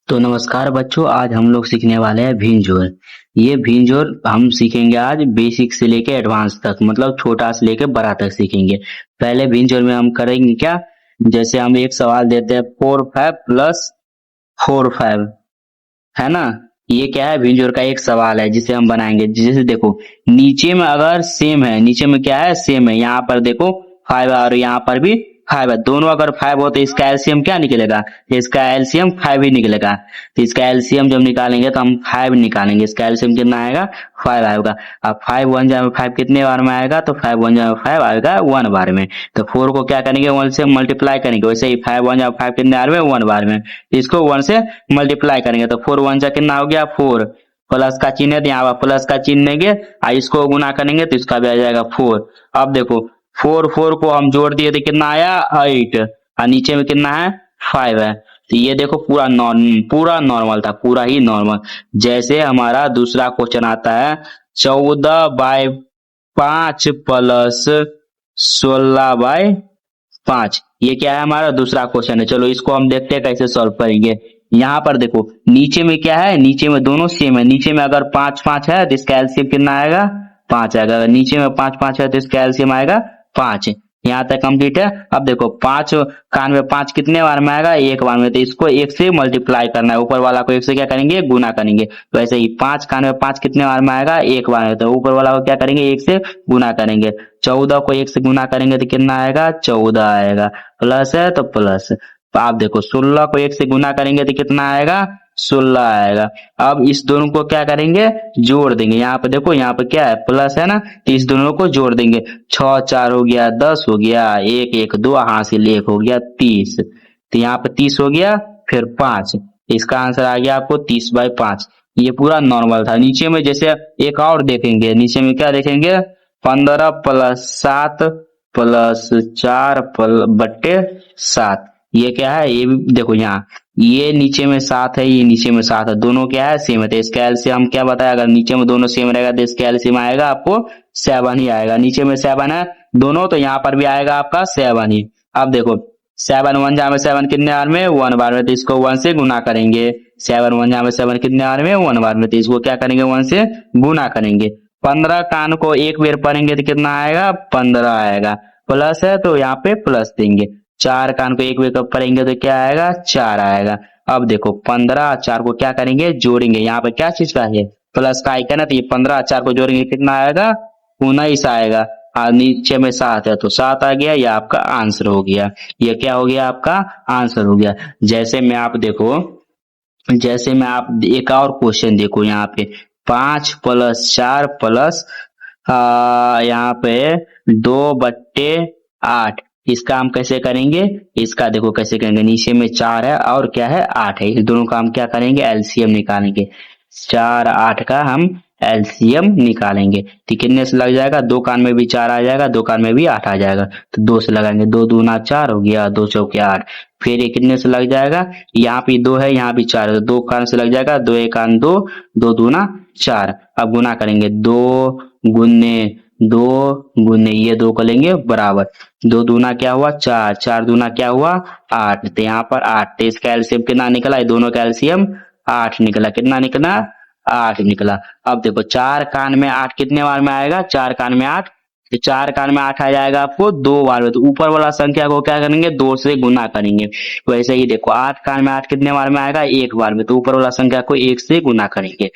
तो नमस्कार बच्चों, आज हम लोग सीखने वाले हैं भींजोर। ये भींजोर हम सीखेंगे आज बेसिक से लेके एडवांस तक, मतलब छोटा से लेके बड़ा तक सीखेंगे। पहले भींजोर में हम करेंगे क्या, जैसे हम एक सवाल देते हैं 4 5 प्लस 4 5, है ना। ये क्या है, भींजोर का एक सवाल है जिसे हम बनाएंगे। जैसे देखो, नीचे में अगर सेम है, नीचे में क्या है, सेम है, यहाँ पर देखो 5 और यहाँ पर भी 5 है, दोनों अगर 5 हो तो इसका एलसीएम क्या निकलेगा, इसका एलसीएम 5 ही निकलेगा। तो इसका एलसीएम जब निकालेंगे तो हम 5 निकालेंगे, इसका एलसीएम कितना आएगा, 5 आएगा। अब 5 1 जा 5 कितने बार में आएगा, तो 5 1 जा 5 आएगा 1 बार में। तो 4 को क्या करेंगे, 1 से मल्टीप्लाई करेंगे, वैसे ही 5 1 जा 5 कितने बार में, 1 बार में। इसको 1 से मल्टीप्लाई करेंगे तो 4 1 जा कितना हो गया, 4। प्लस का चिन्ह है तो यहाँ पर प्लस का चिन्ह देंगे, इसको गुना करेंगे तो इसका भी आ जाएगा 4। अब देखो 4 4 को हम जोड़ दिए तो कितना आया, 8, और नीचे में कितना है, 5 है। तो ये देखो पूरा नॉर्मल था, पूरा ही नॉर्मल। जैसे हमारा दूसरा क्वेश्चन आता है 14/5 प्लस 16/5। ये क्या है, हमारा दूसरा क्वेश्चन है। चलो इसको हम देखते हैं कैसे सॉल्व करेंगे। यहाँ पर देखो नीचे में क्या है, नीचे में दोनों सेम है। नीचे में अगर 5 5 है तो इसका एलसीएम कितना आएगा, 5 आएगा। अगर नीचे में 5 5 है तो इसका एलसीएम आएगा 5। यहाँ तक कंप्लीट है। अब देखो 5 कान में 5 कितने बार में आएगा, एक बार में। तो इसको 1 से मल्टीप्लाई करना है, ऊपर वाला को 1 से क्या करेंगे, गुना करेंगे। तो ऐसे ही 5 कान में 5 कितने बार में आएगा, एक बार में। तो ऊपर वाला को क्या करेंगे, 1 से गुना करेंगे। 14 को 1 से गुना करेंगे तो कितना आएगा, 14 आएगा। प्लस है तो प्लस। तो आप देखो 16 को 1 से गुना करेंगे तो कितना आएगा, 16 आएगा। अब इस दोनों को क्या करेंगे, जोड़ देंगे। यहाँ पे देखो, यहाँ पे क्या है, प्लस है ना, तो इस दोनों को जोड़ देंगे। 6 4 हो गया, 10 हो गया, 1 1 2 हासिल 1 हो गया, 30। तो यहाँ पे 30 हो गया, फिर 5। इसका आंसर आ गया आपको 30/5। ये पूरा नॉर्मल था। नीचे में जैसे एक और देखेंगे, नीचे में क्या देखेंगे, 15 प्लस 7 प्लस 4 बट्टे 7। ये क्या है, ये भी देखो यहाँ, ये नीचे में 7 है, ये नीचे में 7 है, दोनों क्या है, सेम है। तो इसका एलसीएम क्या बताया, अगर नीचे में दोनों सेम रहेगा तो इसका एलसीएम आएगा आपको 7 ही आएगा। नीचे में 7 है दोनों, तो यहाँ पर भी आएगा आपका 7 ही। अब देखो 7 1 जा में 7 कितने बार में, 1 बार में। तो इसको 1 से गुना करेंगे। 7 1 जा में 7 कितने बार में, 1 बार में। तो इसको क्या करेंगे, 1 से गुना करेंगे। 15 कान को एक बार पढ़ेंगे तो कितना आएगा, 15 आएगा। प्लस है तो यहाँ पे प्लस देंगे। 4 कान को एक बार पढ़ेंगे तो क्या आएगा, 4 आएगा। अब देखो 15 4 को क्या करेंगे, जोड़ेंगे। यहाँ पे क्या चीज का है, प्लस का आइकन है, तो ये 15 4 को जोड़ेंगे कितना आएगा, 19 आएगा। और नीचे में 7 है तो 7 आ गया, ये आपका आंसर हो गया। ये क्या हो गया, आपका आंसर हो गया। जैसे में आप देखो, जैसे में आप एक और क्वेश्चन देखो, यहाँ पे 5 प्लस 4 प्लस यहाँ पे 2/8। इसका हम कैसे करेंगे, इसका देखो कैसे करेंगे। नीचे में 4 है और क्या है, 8 है। इस दोनों का हम क्या करेंगे, एलसीएम निकालेंगे। 4 8 का हम एलसीएम निकालेंगे। तो कितने से लग जाएगा, 2 कान में भी 4 आ जाएगा, 2 कान में भी 8 आ जाएगा। तो 2 से लगाएंगे, 2 दूना 4 हो गया, 2 चौके 8। फिर ये कितने से लग जाएगा, यहाँ पे 2 है, यहाँ भी 4 है, तो 2 कान से लग जाएगा, 2 1 कान 2, 2 दूना 4। अब गुना करेंगे, 2 गुने 2 गुने ये 2 को लेंगे बराबर। 2 दूना क्या हुआ, 4, 4 दूना क्या हुआ, 8। तो यहाँ पर 8, तो इसका एलसीएम कितना निकला, ये दोनों का एलसीएम 8 निकला। कितना निकला, 8 निकला। अब देखो 4 कान में 8 कितने बार में आएगा, 4 कान में 8, तो 4 कान में 8 आ जाएगा आपको 2 बार में। तो ऊपर वाला संख्या को क्या करेंगे, 2 से गुना करेंगे। वैसे ही देखो 8 कान में 8 कितने बार में आएगा, 1 बार में। तो ऊपर वाला संख्या को 1 से गुना करेंगे।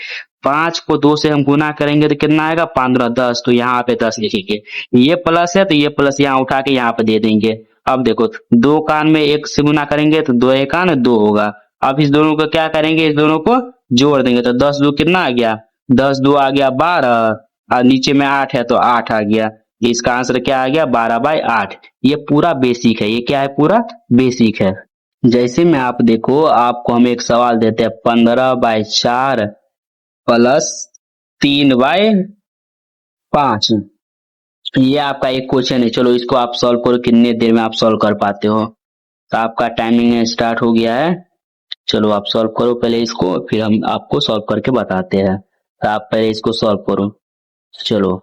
5 को 2 से हम गुना करेंगे तो कितना आएगा, 15 10। तो यहाँ पे 10 लिखेंगे। ये प्लस है तो ये प्लस यहाँ उठा के यहाँ पे दे देंगे। अब देखो 2 कान में 1 से गुना करेंगे तो 2 1 कान 2 होगा। अब इस दोनों को क्या करेंगे, इस दोनों को जोड़ देंगे। तो 10 2 कितना आ गया, 10 2 आ गया 12, और नीचे में 8 है तो 8 आ गया। इसका आंसर क्या आ गया, 12/8। ये पूरा बेसिक है, ये क्या है, पूरा बेसिक है। जैसे में आप देखो, आपको हम एक सवाल देते हैं 15/4 प्लस 3/5। ये आपका एक क्वेश्चन है। चलो इसको आप सॉल्व करो, कितने देर में आप सॉल्व कर पाते हो। तो आपका टाइमिंग स्टार्ट हो गया है। चलो आप सॉल्व करो पहले इसको, फिर हम आपको सॉल्व करके बताते हैं। तो आप पहले इसको सॉल्व करो। चलो,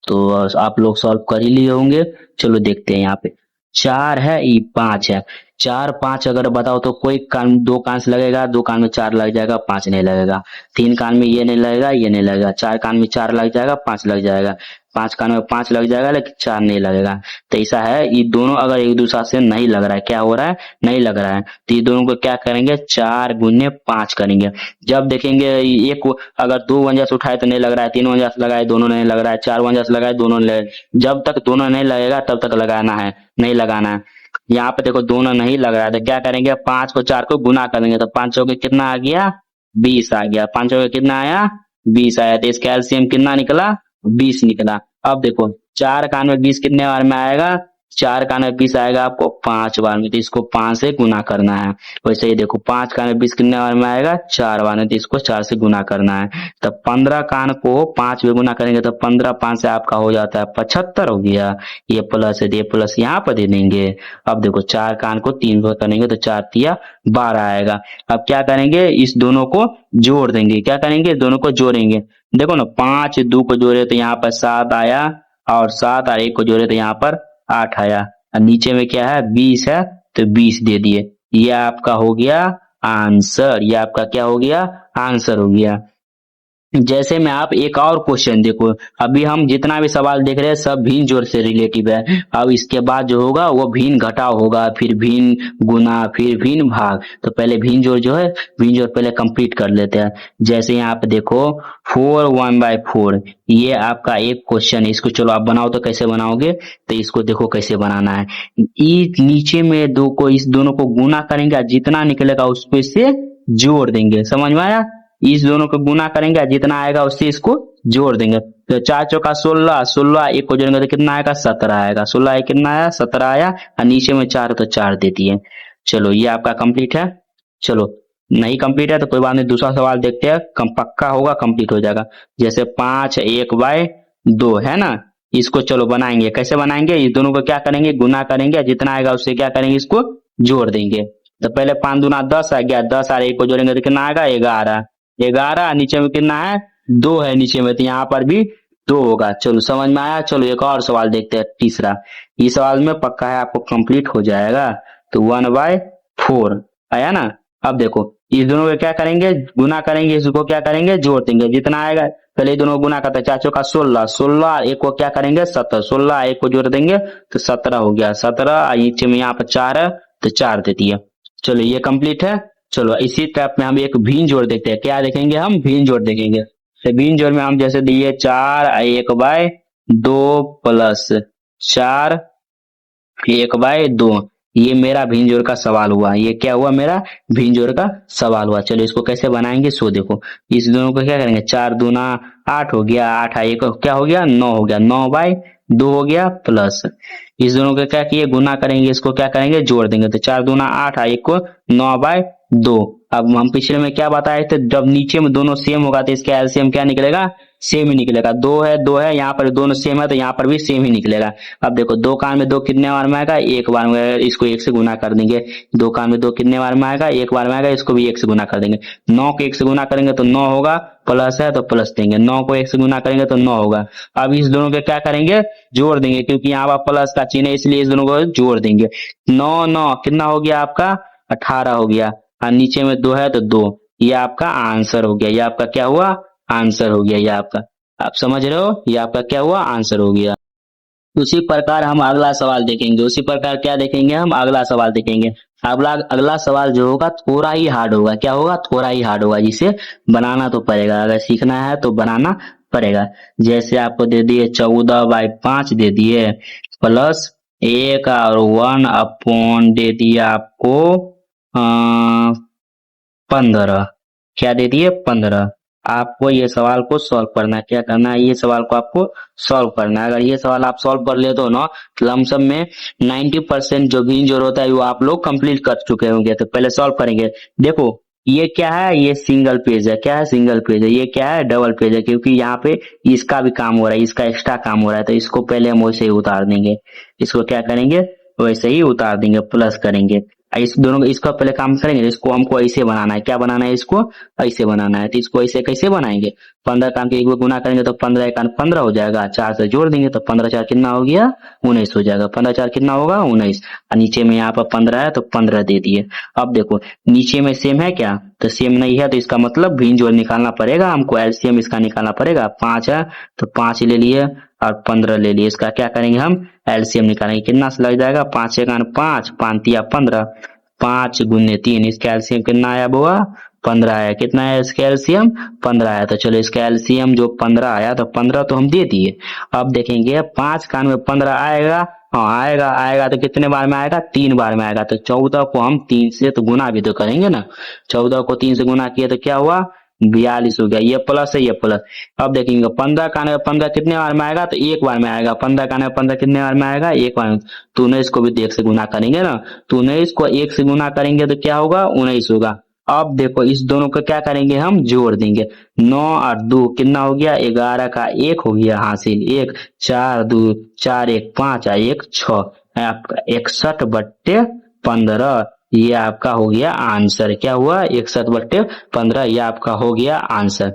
तो आप लोग सॉल्व कर ही लिए होंगे। चलो देखते हैं। यहाँ पे 4 है, ये 5 है। 4 5 अगर बताओ तो कोई कान 2 कान से लगेगा, 2 कान में 4 लग जाएगा, 5 नहीं लगेगा। 3 कान में ये नहीं लगेगा, ये नहीं लगेगा। 4 कान में 4 लग जाएगा, 5 लग जाएगा। 5 कान में 5 लग जाएगा लेकिन 4 नहीं लगेगा। तो ऐसा है, ये दोनों अगर एक दूसरे से नहीं लग रहा है, क्या हो रहा है, नहीं लग रहा है, तो ये दोनों को क्या करेंगे, 4 गुने 5 करेंगे। जब देखेंगे एक अगर 2 वंजा से उठाए तो नहीं लग रहा है, 3 वंजा से लगाए दोनों नहीं लग रहा है, 4 वंजा से लगाए दोनों नहीं लग, जब तक दोनों नहीं लगेगा तब तक लगाना है, नहीं लगाना है। यहाँ पे देखो दोनों नहीं लग रहा है तो क्या करेंगे, 5 को 4 को गुना करेंगे तो 5 चौके कितना आ गया, 20 आ गया। 5 चौके कितना आया, 20 आया। तो इसका एलसीएम कितना निकला, 20 निकला। अब देखो 4 कान में 20 कितने बार में आएगा, 4 कान में 20 आएगा आपको 5 बार में, तो इसको 5 से गुना करना है। वैसे ही देखो 5 कान में 20 कितने बार में आएगा, 4 बार में, तो इसको 4 से गुना करना है। तब 15 कान को 5 में गुना करेंगे तो 15 5 से आपका हो जाता है 75 हो गया। ये प्लस है, ये प्लस यहाँ पर दे देंगे। अब देखो 4 कान को 3 बार करेंगे तो 4 तिया 12 आएगा। अब क्या करेंगे, इस दोनों को जोड़ देंगे। क्या करेंगे, दोनों को जोड़ेंगे। देखो ना 5 2 को जोड़े तो यहाँ पर 7 आया, और 7 और 1 को जोड़े तो यहाँ पर 8 आया। और नीचे में क्या है, 20 है, तो 20 दे दिए। ये आपका हो गया आंसर। ये आपका क्या हो गया, आंसर हो गया। जैसे में आप एक और क्वेश्चन देखो, अभी हम जितना भी सवाल देख रहे हैं सब भिन्न जोड़ से रिलेटिव है। अब इसके बाद जो होगा वो भिन्न घटाव होगा, फिर भिन्न गुना, फिर भिन्न भाग। तो पहले भिन्न जोड़ जो है, भिन्न जोड़ पहले कंप्लीट कर लेते हैं। जैसे यहाँ पे देखो 4 1/4, ये आपका एक क्वेश्चन है। इसको चलो आप बनाओ, तो कैसे बनाओगे, तो इसको देखो कैसे बनाना है। नीचे में दो को, इस दोनों को गुना करेंगे, जितना निकलेगा उसको इससे जोड़ देंगे। समझ में आया, इस दोनों को गुना करेंगे, जितना आएगा उससे इसको जोड़ देंगे। तो 4 चौका 16, 16 एक को जोड़ेंगे तो कितना आएगा, 17 आएगा। 16 एक कितना आया, 17 आया। और नीचे में 4 तो 4 देती है। चलो ये आपका कंप्लीट है। चलो नहीं कंप्लीट है तो कोई बात नहीं, दूसरा सवाल देखते हैं, कम पक्का होगा कंप्लीट हो जाएगा। जैसे 5 1/2 है ना, इसको चलो बनाएंगे। कैसे बनाएंगे, इस दोनों को क्या करेंगे, गुना करेंगे, जितना आएगा उससे क्या करेंगे, इसको जोड़ देंगे। तो पहले 5 दूना 10 आ गया, 10 और 1 को जोड़ेंगे तो कितना आएगा, 11। 11 नीचे में कितना है, 2 है नीचे में, तो यहाँ पर भी 2 होगा। चलो समझ में आया। चलो एक और सवाल देखते हैं, तीसरा। इस सवाल में पक्का है आपको कंप्लीट हो जाएगा। तो 1/4 आया ना। अब देखो इस दोनों को क्या करेंगे, गुना करेंगे, इसको क्या करेंगे, जोड़ देंगे, जितना आएगा। पहले दोनों को गुना करते हैं, 4 चौका 16, 16 एक को क्या करेंगे, 17, 16 एक को जोड़ देंगे तो 17 हो गया। 17 नीचे में यहाँ पर 4 है तो 4 देती है। चलो ये कंप्लीट है। चलो इसी टाइप में हम एक भिन्न जोड़ देखते हैं। क्या देखेंगे, हम भिन्न जोड़ देखेंगे। तो भिन्न जोड़ में हम जैसे दिए 4 1/2 प्लस 4 1/2। ये मेरा भिन्न जोड़ का सवाल हुआ। ये क्या हुआ, मेरा भिन्न जोड़ का सवाल हुआ। चलो इसको कैसे बनाएंगे, सो देखो इस दोनों को क्या करेंगे, 4 दूना 8 हो गया, 8 1 क्या हो गया, 9 हो गया, 9/2 हो गया, प्लस इस दोनों को क्या किए, गुना करेंगे, इसको क्या करेंगे, जोड़ देंगे। तो 4 दूना 8 1 को 9/2। अब हम पिछले में क्या बताए थे, जब नीचे में दोनों सेम होगा तो इसका एलसीएम क्या निकलेगा, सेम ही निकलेगा। 2 है यहाँ पर दोनों सेम है तो यहाँ पर भी सेम ही निकलेगा। अब देखो 2 कान में 2 कितने बार में आएगा, 1 बार में आएगा, इसको 1 से गुना कर देंगे। 2 कान में 2 कितने बार में आएगा, 1 बार में आएगा, इसको भी 1 से गुना कर देंगे। 9 को 1 से गुना करेंगे तो 9 होगा, प्लस है तो प्लस देंगे। 9 को 1 से गुना करेंगे तो 9 होगा। अब इस दोनों के क्या करेंगे, जोड़ देंगे, क्योंकि यहाँ पर प्लस का चिन्ह है इसलिए इस दोनों को जोड़ देंगे। 9 9 कितना हो गया आपका, 18 हो गया। और नीचे में 2 है तो 2। ये आपका आंसर हो गया। ये आपका क्या हुआ, आंसर हो गया। ये आपका, आप समझ रहे हो, ये आपका क्या हुआ, आंसर हो गया। उसी प्रकार हम अगला सवाल देखेंगे। उसी प्रकार क्या देखेंगे, हम अगला सवाल देखेंगे। अगला अगला सवाल जो होगा थोड़ा ही हार्ड होगा। क्या होगा, थोड़ा ही हार्ड होगा, जिसे बनाना तो पड़ेगा। अगर सीखना है तो बनाना पड़ेगा। जैसे आपको दे दिए 14/5 दे दिए, प्लस 1 और 1 अपॉन दे दिया आपको 15। क्या दे दिए, 15। आपको ये सवाल को सॉल्व करना है। क्या करना है, ये सवाल को आपको सॉल्व करना है। अगर ये सवाल आप सॉल्व कर लेते हो ना, तो लमसम में 90% जो भी जो होता है वो आप लोग कंप्लीट कर चुके होंगे। तो पहले सॉल्व करेंगे। देखो ये क्या है, ये सिंगल पेज है। क्या है, सिंगल पेज है। ये क्या है, डबल पेज है, क्योंकि यहाँ पे इसका भी काम हो रहा है, इसका एक्स्ट्रा काम हो रहा है। तो इसको पहले हम वैसे ही उतार देंगे। इसको क्या करेंगे, वैसे ही उतार देंगे, प्लस करेंगे। इस दोनों इसका पहले काम करेंगे। इसको हमको ऐसे बनाना है, क्या बनाना है, इसको ऐसे बनाना है। तो इसको ऐसे कैसे बनाएंगे, 15 का एक गुना करेंगे तो 15 एक 15 हो जाएगा, 4 से जोड़ देंगे तो 15 4 कितना हो गया, 19 हो जाएगा। 15 4 कितना होगा, 19। और नीचे में यहाँ पर 15 है तो 15 दे दिए। अब देखो नीचे में सेम है क्या, तो सेम नहीं है, तो इसका मतलब भिन्न जोड़ निकालना पड़ेगा हमको, एलसीएम इसका निकालना पड़ेगा। 5 है तो 5 ले लिए और 15 ले लिए, इसका क्या करेंगे हम, एलसीएम निकालेंगे। कितना से लग जाएगा, 5 एक 5, 5 तिया 15, 5 गुने 3, इसका एलसीएम कितना आया बुआ, 15 आया। कितना है इसका एलसीएम, 15 आया। तो चलो इसका एलसीएम जो 15 आया, तो 15 तो हम दे दिए। अब देखेंगे 5 का में 15 आएगा, हाँ आएगा, आएगा तो कितने बार में आएगा, 3 बार में आएगा। तो 14 को हम 3 से तो गुना भी तो करेंगे ना, 14 को 3 से गुना किए तो क्या हुआ, 42 हो गया। ये प्लस है, ये प्लस। अब देखेंगे 15 का 15 कितने बार में आएगा, तो एक बार में आएगा। 15 का 15 कितने बार में आएगा, एक बार में। तो 19 को भी तो 1 से गुना करेंगे ना, तो 19 को 1 से गुना करेंगे तो क्या होगा, 19 होगा। अब देखो इस दोनों को क्या करेंगे, हम जोड़ देंगे। 9 और 2 कितना हो गया, 11 का 1 हो गया हासिल, 1 4 2 4 1 5 और 1 6, आपका 61/15। ये आपका हो गया आंसर। क्या हुआ, 61/15, ये आपका हो गया आंसर।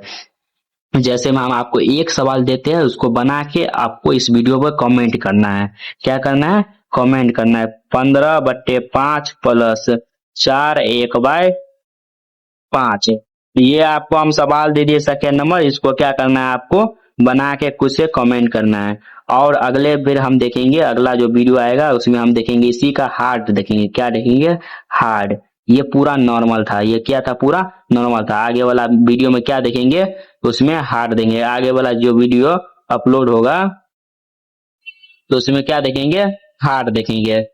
जैसे में हम आपको एक सवाल देते हैं, उसको बना के आपको इस वीडियो पर कमेंट करना है। क्या करना है, कमेंट करना है। 15/5 प्लस 4 1/5, ये आपको हम सवाल दे दिए सेकेंड नंबर। इसको क्या करना है, आपको बना के खुद से कमेंट करना है। और अगले फिर हम देखेंगे, अगला जो वीडियो आएगा उसमें हम देखेंगे इसी का हार्ड देखेंगे। क्या देखेंगे, हार्ड। ये पूरा नॉर्मल था, ये क्या था, पूरा नॉर्मल था। आगे वाला वीडियो में क्या देखेंगे, उसमें हार्ड देंगे। आगे वाला जो वीडियो अपलोड होगा तो उसमें क्या देखेंगे, हार्ड देखेंगे।